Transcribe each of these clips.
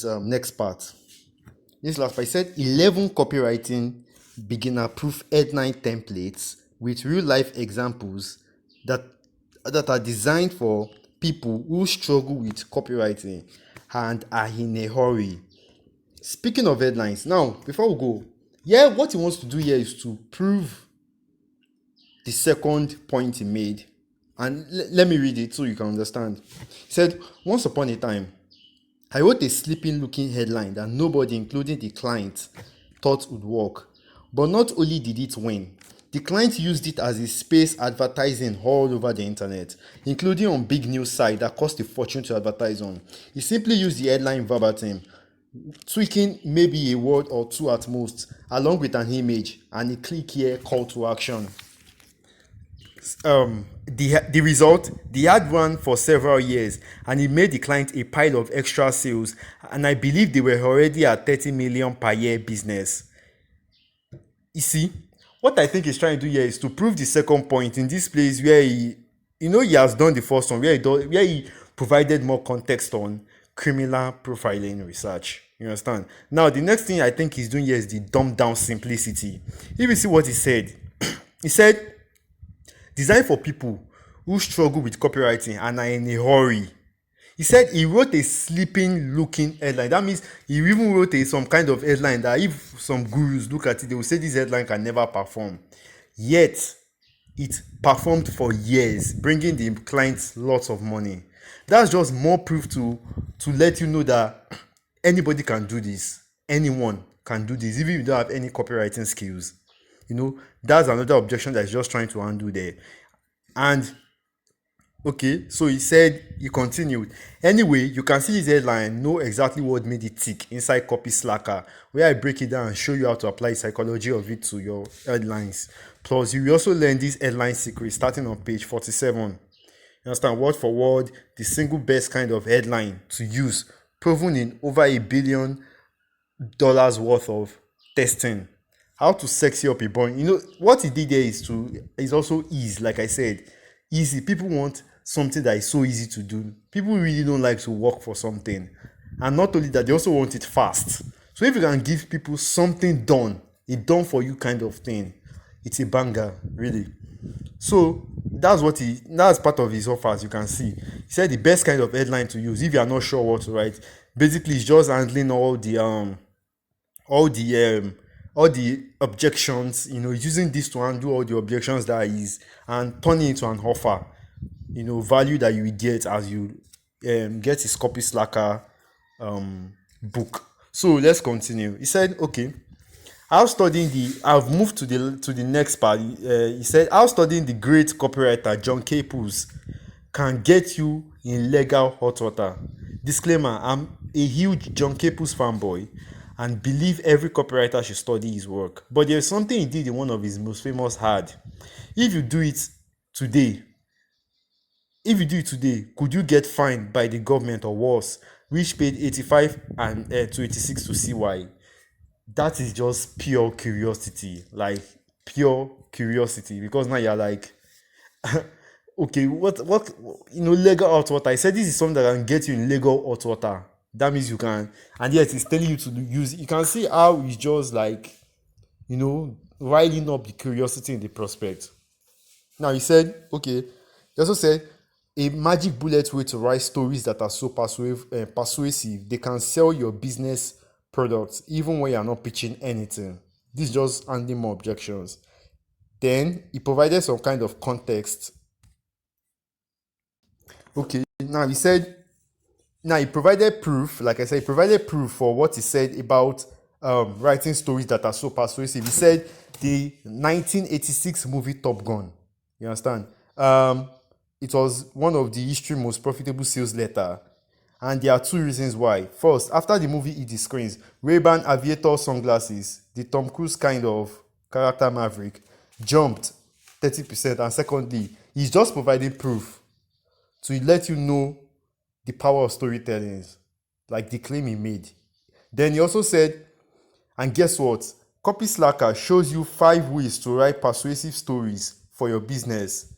Next part. This last part, I said 11 copywriting beginner proof headline templates with real life examples that are designed for people who struggle with copywriting and are in a hurry. Speaking of headlines, now before we go, what he wants to do here is to prove the second point he made. And let me read it so you can understand. He said, once upon a time, I wrote a sleeping looking headline that nobody, including the client, thought would work. But not only did it win, the client used it as a space advertising all over the internet, including on big news sites that cost a fortune to advertise on. He simply used the headline verbatim, tweaking maybe a word or two at most, along with an image and a click here call to action. The result, the ad ran for several years and it made the client a pile of extra sales, and I believe they were already at 30 million per year business. You see, what I think he's trying to do here is to prove the second point in this place where he has done the first one, where he provided more context on criminal profiling research. You understand? Now, the next thing I think he's doing here is the dumbed down simplicity. If you see what he said, he said, designed for people who struggle with copywriting and are in a hurry. He said he wrote a sleeping looking headline. That means he even wrote some kind of headline that if some gurus look at it, they will say this headline can never perform. Yet, it performed for years, bringing the clients lots of money. That's just more proof to let you know that anybody can do this. Anyone can do this, even if you don't have any copywriting skills. That's another objection that's just trying to undo there. And okay, so he continued. Anyway, you can see his headline, know exactly what made it tick inside Copy Slacker, where I break it down and show you how to apply the psychology of it to your headlines. Plus, you will also learn these headline secrets starting on page 47. You understand? Word for word, the single best kind of headline to use, proven in over $1 billion worth of testing. How to sexy up a bun. What he did there is also ease, like I said. Easy. People want something that is so easy to do. People really don't like to work for something. And not only that, they also want it fast. So if you can give people something done, a done for you kind of thing, it's a banger, really. So that's part of his offer, as you can see. He said the best kind of headline to use if you are not sure what to write. Basically, it's just handling all the objections, using this to handle all the objections that is, and turning it into an offer, value that you will get as you get his Copy Slacker book. So let's continue. He said, okay, I've moved to the next part. He said, how studying the great copywriter John Caples can get you in legal hot water. Disclaimer, I'm a huge John Caples fanboy and believe every copywriter should study his work. But there's something he did in one of his most famous ads. If you do it today, could you get fined by the government or worse? Which paid 85 and to 86 to see why. That is just pure curiosity. Like, pure curiosity. Because now you're like, okay, what legal hot water. I said this is something that can get you in legal hot water. That means you can, and yet it's telling you to use it. You can see how it's just like, riling up the curiosity in the prospect. Now he said, okay, he also said, a magic bullet way to write stories that are so persuasive, they can sell your business products even when you're not pitching anything. This is just handling more objections. Then he provided some kind of context. Okay, now he provided proof, like I said, for what he said about writing stories that are so persuasive. He said the 1986 movie Top Gun, you understand? It was one of the history's most profitable sales letter. And there are two reasons why. First, after the movie hit the screens, Ray-Ban aviator sunglasses, the Tom Cruise kind of character Maverick, jumped 30%. And secondly, he's just providing proof to let you know the power of storytelling, like the claim he made. Then he also said, and guess what? Copy Slacker shows you 5 ways to write persuasive stories for your business.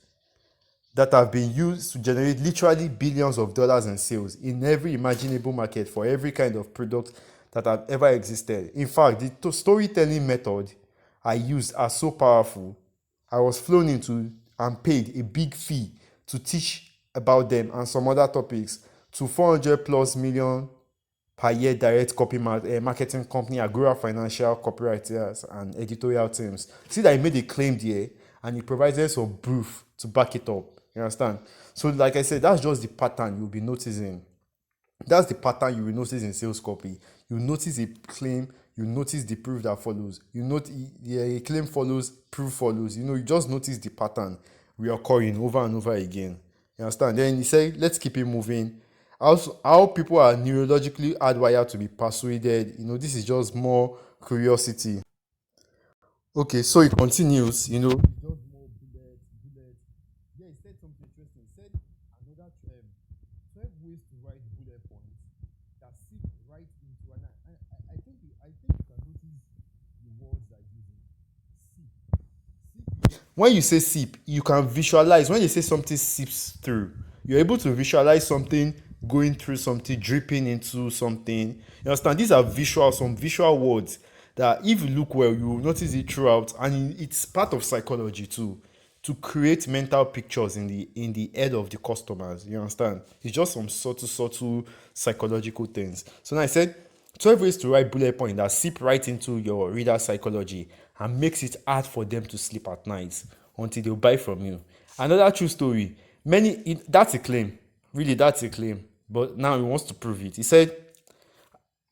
that have been used to generate literally billions of dollars in sales in every imaginable market for every kind of product that have ever existed. In fact, the storytelling method I used are so powerful. I was flown into and paid a big fee to teach about them and some other topics to 400 plus million per year direct marketing company, Agora Financial copywriters and editorial teams. See that he made a claim there and he provided some proof to back it up. You understand? So, like I said, that's just the pattern you'll be noticing. That's the pattern you will notice in sales copy. You notice a claim, you notice the proof that follows. You note a claim follows, proof follows. You just notice the pattern reoccurring over and over again. You understand? Then he said, let's keep it moving. Also, how people are neurologically hardwired to be persuaded. This is just more curiosity. Okay, so it continues. Just more bullets, bullets. Yeah, he said something interesting. He said another 12 ways to write bullet points that seep right into, and I think you can notice the words I'm using. Seep. When you say seep, you can visualize. When you say something seeps through, you're able to visualize something going through something, dripping into something. You understand? These are some visual words that if you look well, you will notice it throughout, and it's part of psychology too, to create mental pictures in the head of the customers. You understand? It's just some subtle psychological things. So now I said 12 ways to write bullet point that seep right into your reader psychology and makes it hard for them to sleep at night until they'll buy from you. Another true story. That's a claim. Really, that's a claim. But now he wants to prove it. He said,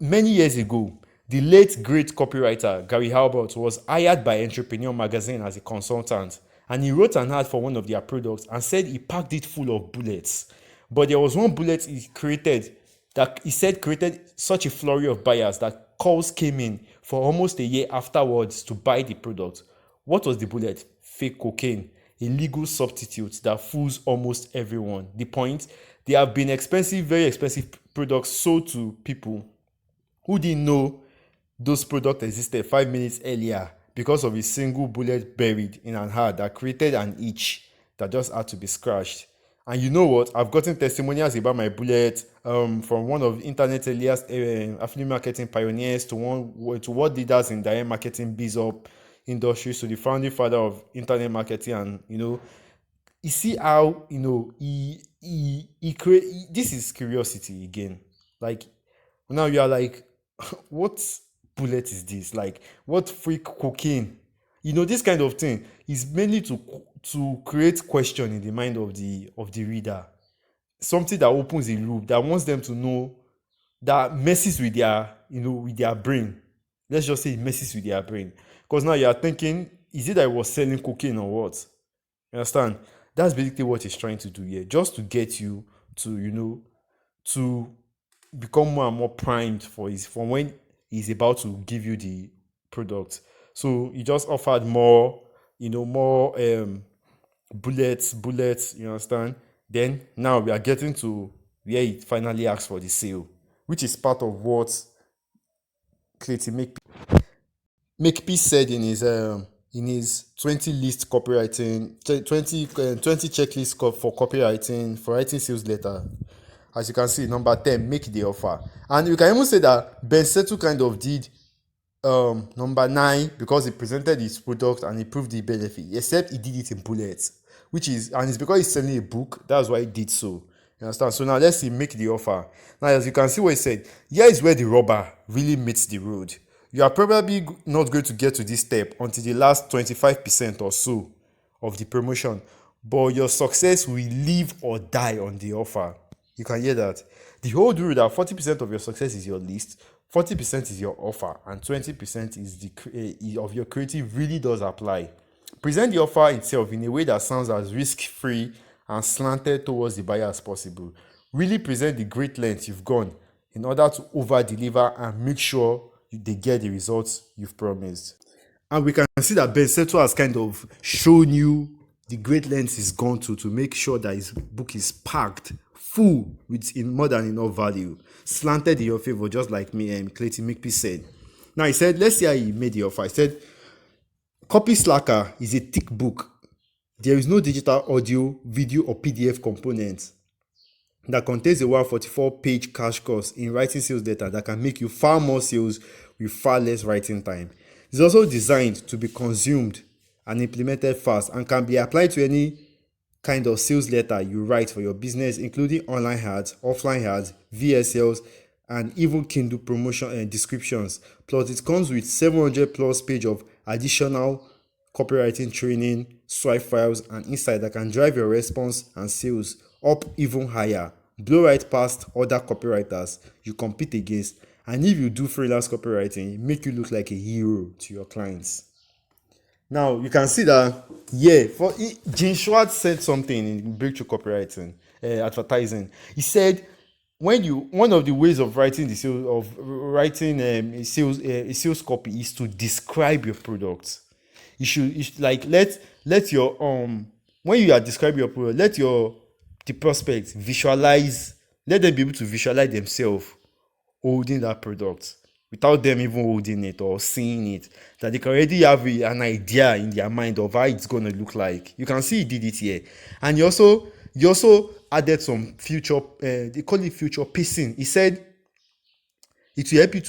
many years ago, the late great copywriter Gary Halbert was hired by Entrepreneur magazine as a consultant, and he wrote an ad for one of their products and said he packed it full of bullets. But there was one bullet he created that he said created such a flurry of buyers that calls came in for almost a year afterwards to buy the product. What was the bullet? Fake cocaine, a legal substitute that fools almost everyone. The point? There have been very expensive products sold to people who didn't know those products existed 5 minutes earlier because of a single bullet buried in an ad that created an itch that just had to be scratched. And you know what? I've gotten testimonials about my bullet from one of the internet earliest affiliate marketing pioneers to world leaders in direct marketing biz-up industries, to the founding father of internet marketing. And you see how he create. This is curiosity again. Like now you are like, what bullet is this? Like, what freak cocaine? This kind of thing is mainly to create question in the mind of the reader. Something that opens a loop that wants them to know, that messes with their brain. Let's just say it messes with their brain. Because now you are thinking, is it that I was selling cocaine or what? You understand? That's basically what he's trying to do here. Just to get you to, to become more and more primed for when he's about to give you the product. So he just offered more bullets, you understand? Then now we are getting to where he finally asks for the sale, which is part of what Clayton Makepeace said in his 20 list copywriting 20 checklist for copywriting for writing sales letter. As you can see, number 10, make the offer. And you can even say that Ben Settle kind of did number 9 because he presented his product and he proved the benefit, except he did it in bullets, and it's because he's selling a book. That's why he did so. You understand? So now let's see, make the offer. Now, as you can see what he said, here is where the rubber really meets the road. You are probably not going to get to this step until the last 25% or so of the promotion, but your success will live or die on the offer. You can hear that. The whole rule that 40% of your success is your list, 40% is your offer, and 20% is of your creative really does apply. Present the offer itself in a way that sounds as risk-free and slanted towards the buyer as possible. Really present the great lengths you've gone in order to over-deliver and make sure they get the results you've promised. And we can see that Ben Settle has kind of shown you the great lengths he's gone to make sure that his book is packed full with more than enough value, slanted in your favor, just like me and Clayton Makepeace said. Now he said, let's see how he made the offer. He said, Copy Slacker is a thick book There is no digital audio, video, or PDF component that contains a 144-page cash course in writing sales data that can make you far more sales with far less writing time. It's also designed to be consumed and implemented fast and can be applied to any kind of sales letter you write for your business, including online ads, offline ads, VSLs, and even Kindle promotion and descriptions. Plus, it comes with 700 plus page of additional copywriting training, swipe files, and insight that can drive your response and sales up even higher, blow right past other copywriters you compete against, and if you do freelance copywriting, make you look like a hero to your clients. Now you can see that, Gene Schwartz said something in Breakthrough Copywriting, advertising. He said, one of the ways of writing a sales copy is to describe your product. You should like let your when you are describing your product, let the prospects visualize, let them be able to visualize themselves holding that product without them even holding it or seeing it, that they can already have an idea in their mind of how it's going to look like. You can see he did it here. And he also added some future, they call it future pacing. He said it will help you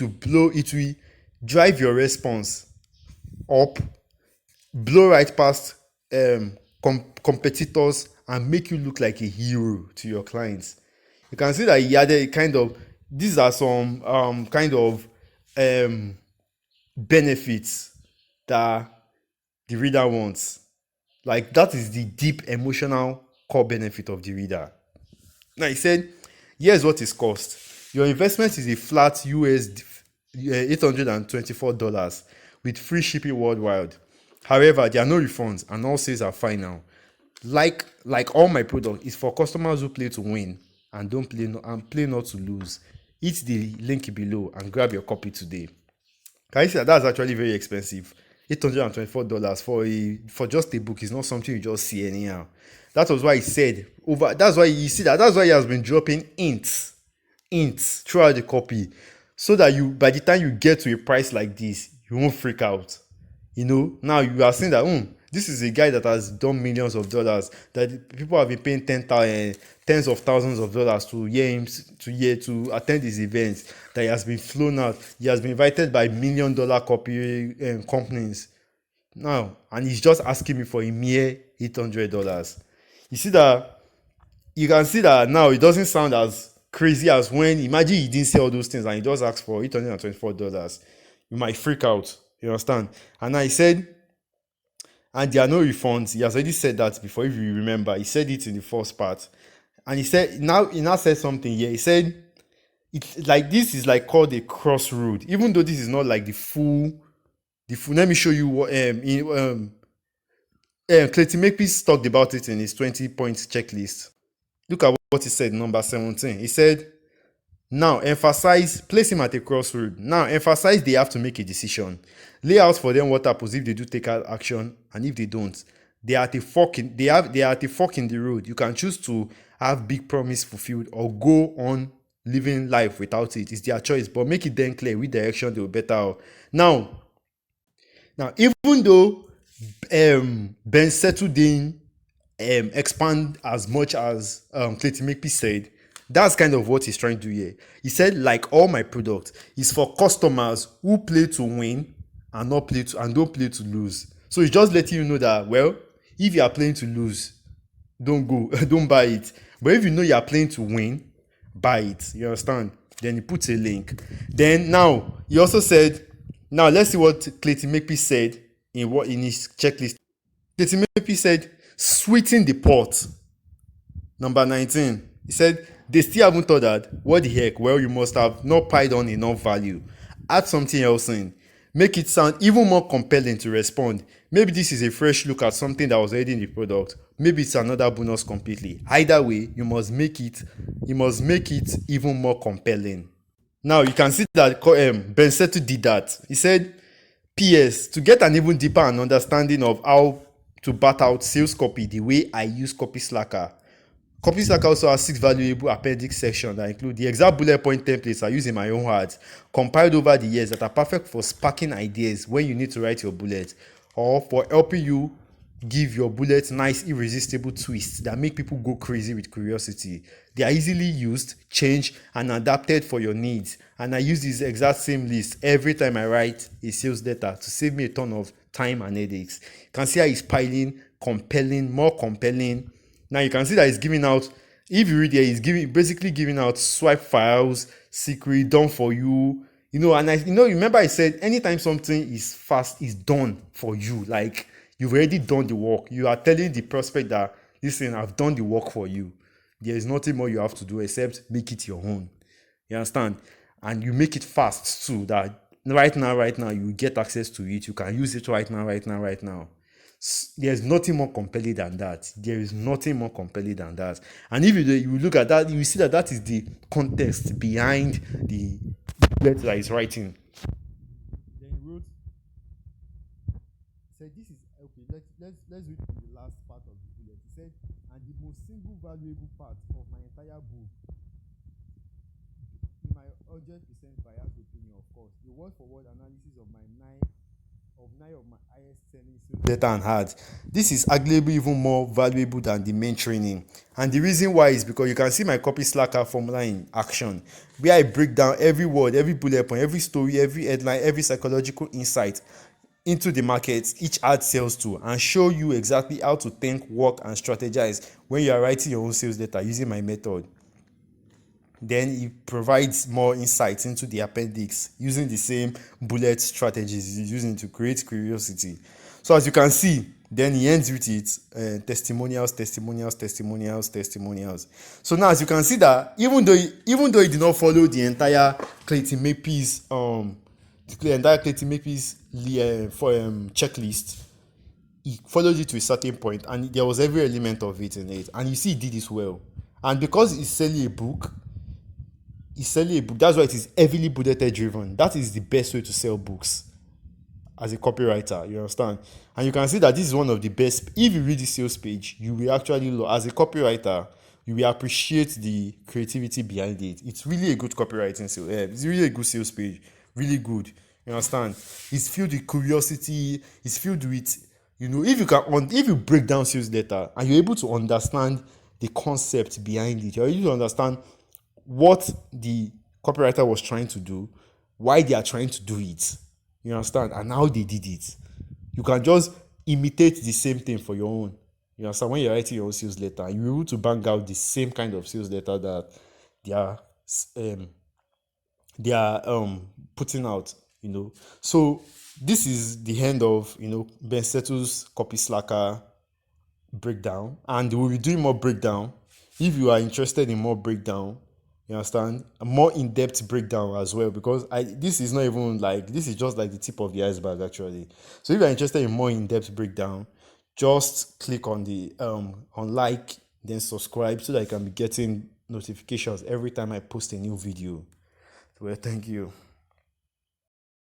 it will drive your response up, blow right past competitors, and make you look like a hero to your clients. You can see that he added these are some benefits that the reader wants. Like, that is the deep emotional core benefit of the reader. Now he said, here's what it costs. Your investment is a flat US $824 with free shipping worldwide. However, there are no refunds and all sales are final. Like all my products, it's for customers who play to win and don't play not to lose. Hit the link below and grab your copy today. Can you see that that's actually very expensive? $824 for just a book is not something you just see anyhow. That was why he said that's why he has been dropping hints throughout the copy, so that by the time you get to a price like this, you won't freak out. Now you are seeing that this is a guy that has done millions of dollars, that people have been paying tens of thousands of dollars to hear him to attend his events, that he has been flown out, he has been invited by $1 million copy companies now, and he's just asking me for a mere $800. You can see that now it doesn't sound as crazy as when, imagine he didn't say all those things and he just asked for $824. You might freak out. You understand? And now he said, and there are no refunds. He has already said that before, if you remember. He said it in the first part. And he now said something here. He said, it's like, this is like called a crossroad. Even though this is not like the full, let me show you what, Clayton Makepeace talked about it in his 20-point checklist. Look at what he said, number 17. He said, place him at a crossroad. Now emphasize they have to make a decision. Lay out for them what happens if they do take action, and if they don't. They are at a fork in the road. You can choose to have big promise fulfilled or go on living life without it. It's their choice, but make it then clear which direction they will better out. Now, even though Ben Settle didn't expand as much as Clayton Makepeace said, that's kind of what he's trying to do here. He said, like all my products, is for customers who play to win and don't play to lose. So he's just letting you know that, well, if you are playing to lose, don't buy it. But if you know you are playing to win, buy it. You understand? Then he puts a link. Then now he also said, now let's see what Clayton Makepeace said in his checklist. Clayton Makepeace said, sweeten the pot. Number 19. He said, they still haven't thought that. What the heck? Well, you must have not piled on enough value. Add something else in. Make it sound even more compelling to respond. Maybe this is a fresh look at something that was already in the product. Maybe it's another bonus completely. Either way, you must make it even more compelling. Now you can see that Ben Settle did that. He said, P.S. To get an even deeper understanding of how to bat out sales copy the way I use Copy Slacker. Copy Slacker also has 6 valuable appendix sections that include the exact bullet point templates I use in my own words, compiled over the years, that are perfect for sparking ideas when you need to write your bullets, or for helping you give your bullets nice irresistible twists that make people go crazy with curiosity. They are easily used, changed, and adapted for your needs. And I use this exact same list every time I write a sales letter to save me a ton of time and headaches. You can see how it's piling, compelling, more compelling. Now you can see that it's giving out, if you read here, it's basically giving out swipe files, secret, done for you. And remember I said anytime something is fast, is done for you. Like, you've already done the work. You are telling the prospect that, listen, I've done the work for you. There is nothing more you have to do except make it your own. You understand? And you make it fast too, that right now, you get access to it. You can use it right now. There's nothing more compelling than that. There is nothing more compelling than that. And if you look at that, you see that is the context behind the letter that he's writing. Then he wrote, said, this is okay. Let's read from the last part of the bullet. He said, and the most single valuable part of my entire book, in my 100% biased opinion, of course, the word for word analysis of nine of my highest selling sales letter and ads. This is arguably even more valuable than the main training. And the reason why is because you can see my copy slacker formula in action, where I break down every word, every bullet point, every story, every headline, every psychological insight into the market each ad sells to, and show you exactly how to think, work, and strategize when you are writing your own sales letter using my method. Then it provides more insights into the appendix using the same bullet strategies he's using to create curiosity. So as you can see, then he ends with it, testimonials. So now as you can see that even though he did not follow the entire Clayton Makepeace checklist, he followed it to a certain point, and there was every element of it in it, and you see he did this well. And because he's selling a book, that's why it is heavily bulleted driven. That is the best way to sell books as a copywriter, you understand? And you can see that this is one of the best. If you read the sales page, you will actually, as a copywriter, you will appreciate the creativity behind it. It's really a good copywriting sales. It's really a good sales page. Really good. You understand? It's filled with curiosity. It's filled with, if you break down sales letter and you're able to understand the concept behind it, you're able to understand what the copywriter was trying to do, why they are trying to do it, you understand, and how they did it. You can just imitate the same thing for your own. You understand? When you're writing your own sales letter, you're able to bang out the same kind of sales letter that they are putting out. So this is the end of Ben Settle's Copy Slacker breakdown, and we'll be doing more breakdown. If you are interested in more breakdown, you understand, a more in-depth breakdown as well, because this is not even like, this is just like the tip of the iceberg actually. So if you're interested in more in-depth breakdown, just click on the on like, then subscribe, so that you can be getting notifications every time I post a new video. Well, thank you.